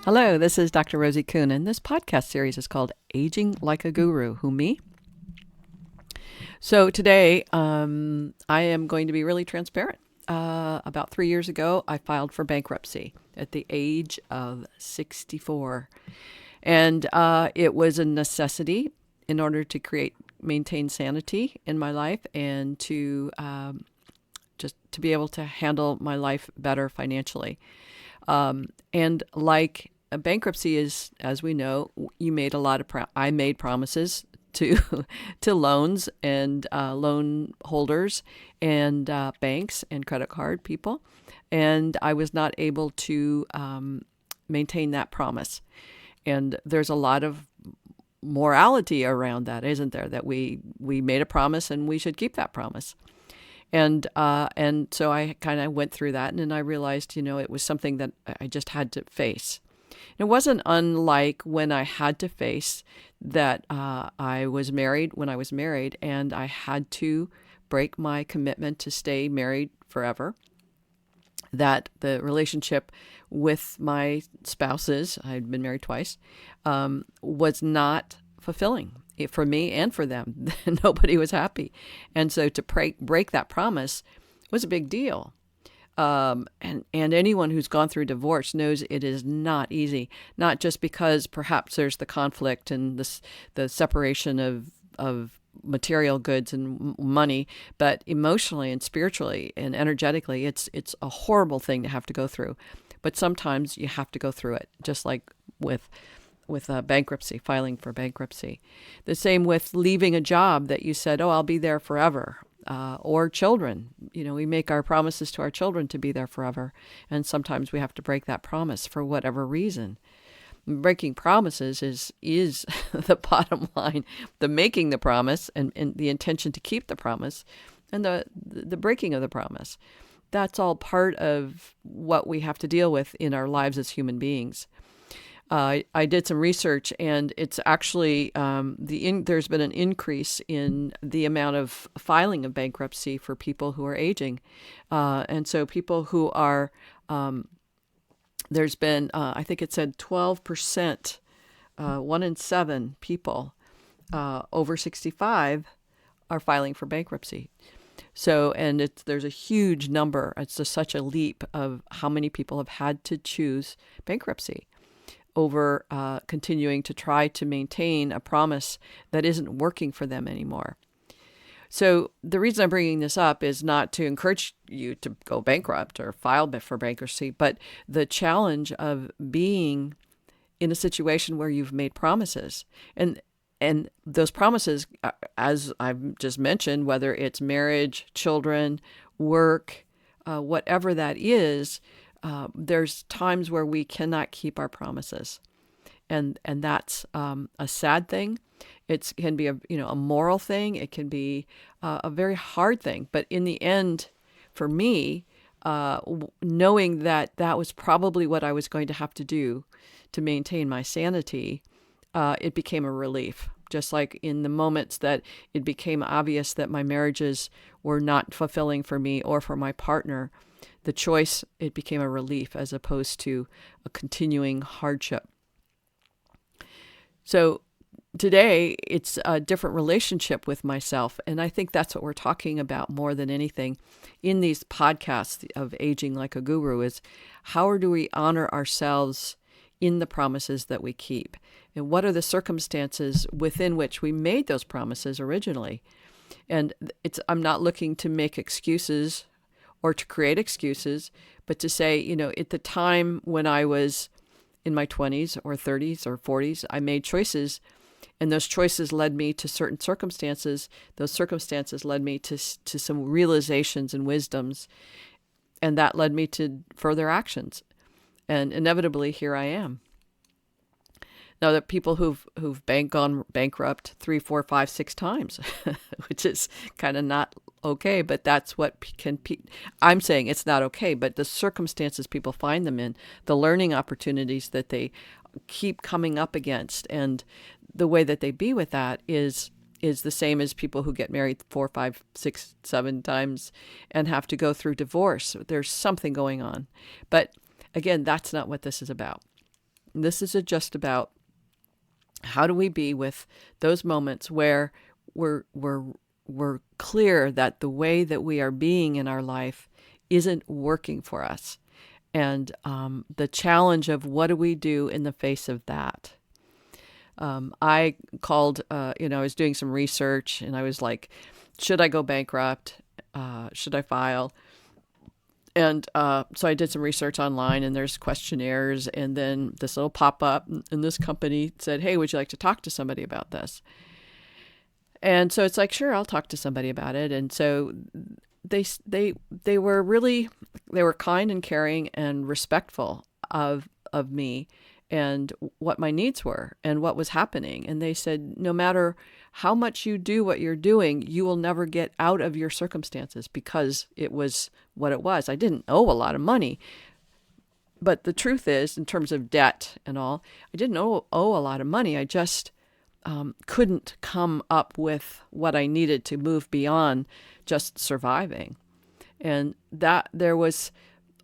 Hello, this is Dr. Rosie Kuhn, and this podcast series is called Aging Like a Guru. Who, me? So today, I am going to be really transparent. About 3 years ago, I filed for bankruptcy at the age of 64. And it was a necessity in order to maintain sanity in my life and to just to be able to handle my life better financially. And like a bankruptcy is, as we know, you made a lot of I made promises to to loans and loan holders and banks and credit card people, and I was not able to maintain that promise. And there's a lot of morality around that, isn't there? That we made a promise and we should keep that promise. And so I kind of went through that, and then I realized, it was something that I just had to face. It wasn't unlike when I had to face that I was married when I was married, and I had to break my commitment to stay married forever. That the relationship with my spouses, I'd been married twice, was not fulfilling for me and for them. Nobody was happy. And so to break that promise was a big deal. And anyone who's gone through divorce knows it is not easy, not just because perhaps there's the conflict and the separation of material goods and money, but emotionally and spiritually and energetically, it's a horrible thing to have to go through. But sometimes you have to go through it, just like with bankruptcy, filing for bankruptcy. The same with leaving a job that you said, oh, I'll be there forever. Or children. We make our promises to our children to be there forever. And sometimes we have to break that promise for whatever reason. Breaking promises is the bottom line. The making the promise and the intention to keep the promise and the breaking of the promise. That's all part of what we have to deal with in our lives as human beings. I did some research, and it's actually there's been an increase in the amount of filing of bankruptcy for people who are aging, and so people who are there's been I think it said 12%, 1 in 7 people over 65 are filing for bankruptcy. So, and there's a huge number. It's just such a leap of how many people have had to choose bankruptcy over continuing to try to maintain a promise that isn't working for them anymore. So the reason I'm bringing this up is not to encourage you to go bankrupt or file for bankruptcy, but the challenge of being in a situation where you've made promises. And those promises, as I've just mentioned, whether it's marriage, children, work, whatever that is, there's times where we cannot keep our promises, and that's a sad thing. It can be a moral thing. It can be a very hard thing. But in the end, for me, knowing that was probably what I was going to have to do to maintain my sanity, it became a relief. Just like in the moments that it became obvious that my marriages were not fulfilling for me or for my partner, the choice, it became a relief as opposed to a continuing hardship. So today, it's a different relationship with myself. And I think that's what we're talking about more than anything in these podcasts of Aging Like a Guru is how do we honor ourselves in the promises that we keep? And what are the circumstances within which we made those promises originally? And I'm not looking to make excuses or to create excuses, but to say, at the time when I was in my 20s or 30s or 40s, I made choices, and those choices led me to certain circumstances. Those circumstances led me to some realizations and wisdoms, and that led me to further actions. And inevitably, here I am. Now, that people who've gone bankrupt 3, 4, 5, 6 times, which is kind of not okay, but that's what I'm saying it's not okay, but the circumstances people find them in, the learning opportunities that they keep coming up against, and the way that they be with that is the same as people who get married 4, 5, 6, 7 times and have to go through divorce. There's something going on. But again, that's not what this is about. This is just about how do we be with those moments where we're clear that the way that we are being in our life isn't working for us, and the challenge of what do we do in the face of that. I called, I was doing some research, and I was like, should I go bankrupt? Should I file? And so I did some research online, and there's questionnaires, and then this little pop-up, and this company said, hey, would you like to talk to somebody about this? And so it's like, sure, I'll talk to somebody about it. And so they were kind and caring and respectful of me and what my needs were and what was happening. And they said, no matter how much you do what you're doing, you will never get out of your circumstances, because it was what it was. I didn't owe a lot of money, but the truth is, in terms of debt and all, I didn't owe a lot of money. I just couldn't come up with what I needed to move beyond just surviving. And that there was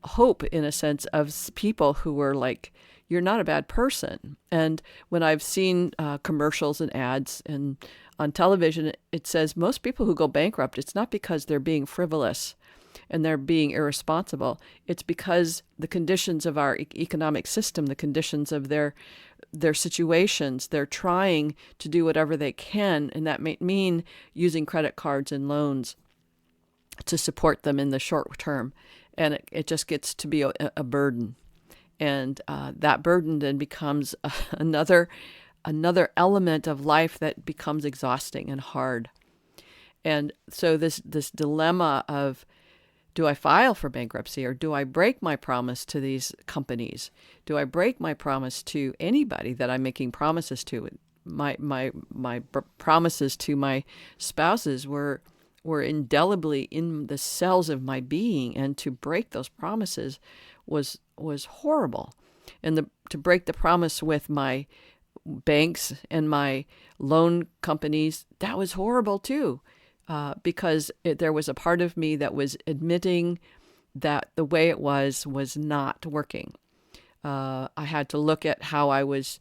hope, in a sense, of people who were like, you're not a bad person. And when I've seen commercials and ads and on television, it says most people who go bankrupt, it's not because they're being frivolous and they're being irresponsible. It's because the conditions of our economic system, the conditions of their situations, they're trying to do whatever they can, and that may mean using credit cards and loans to support them in the short term. And it just gets to be a burden. And that burden then becomes another element of life that becomes exhausting and hard. And so this dilemma of, do I file for bankruptcy, or do I break my promise to these companies? Do I break my promise to anybody that I'm making promises to? My promises to my spouses were indelibly in the cells of my being, and to break those promises was horrible. And to break the promise with my banks and my loan companies, that was horrible too. Because there was a part of me that was admitting that the way it was not working. I had to look at how I was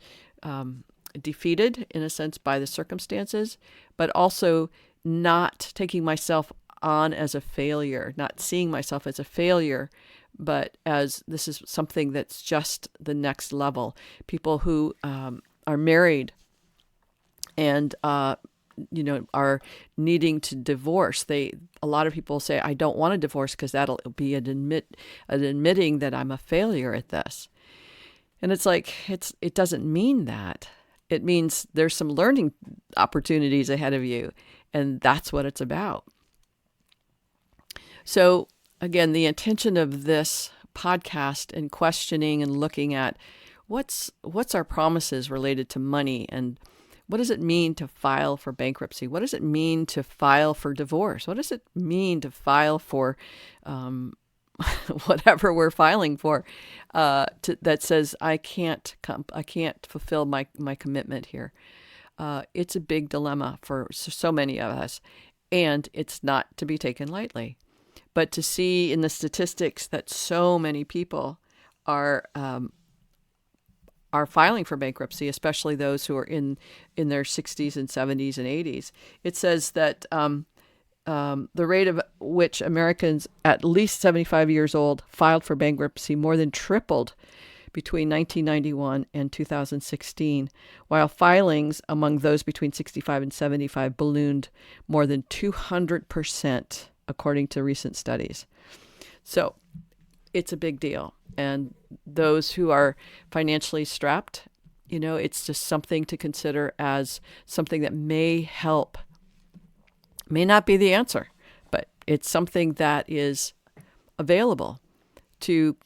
defeated, in a sense, by the circumstances, but also not taking myself on as a failure, not seeing myself as a failure, but as this is something that's just the next level. People who are married and are needing to divorce. A lot of people say, I don't want a divorce because that'll be admitting that I'm a failure at this. And it's like, it doesn't mean that. It means there's some learning opportunities ahead of you, and that's what it's about. So again, the intention of this podcast and questioning and looking at what's our promises related to money, and what does it mean to file for bankruptcy? What does it mean to file for divorce? What does it mean to file for whatever we're filing for, that says I can't fulfill my commitment here? It's a big dilemma for so many of us, and it's not to be taken lightly. But to see in the statistics that so many people are filing for bankruptcy, especially those who are in their 60s and 70s and 80s. It says that the rate of which Americans at least 75 years old filed for bankruptcy more than tripled between 1991 and 2016, while filings among those between 65 and 75 ballooned more than 200%, according to recent studies. So it's a big deal. And those who are financially strapped, it's just something to consider as something that may help. May not be the answer, but it's something that is available to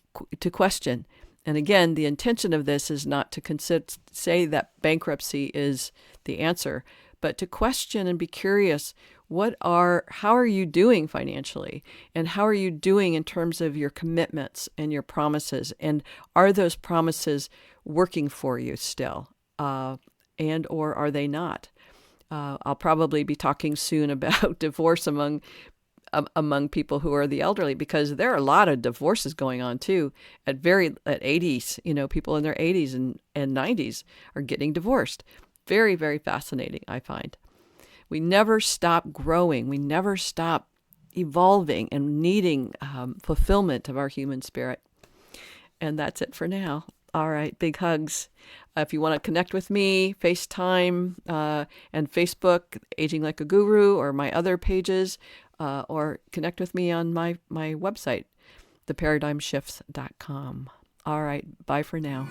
question. And again, the intention of this is not to say that bankruptcy is the answer, but to question and be curious. How are you doing financially? And how are you doing in terms of your commitments and your promises? And are those promises working for you still? And or are they not? I'll probably be talking soon about divorce among among people who are the elderly, because there are a lot of divorces going on too at 80s. People in their 80s and 90s are getting divorced. Very, very fascinating, I find. We never stop growing. We never stop evolving and needing fulfillment of our human spirit. And that's it for now. All right, big hugs. If you want to connect with me, FaceTime and Facebook, Aging Like a Guru, or my other pages, or connect with me on my website, theparadigmshifts.com. All right, bye for now.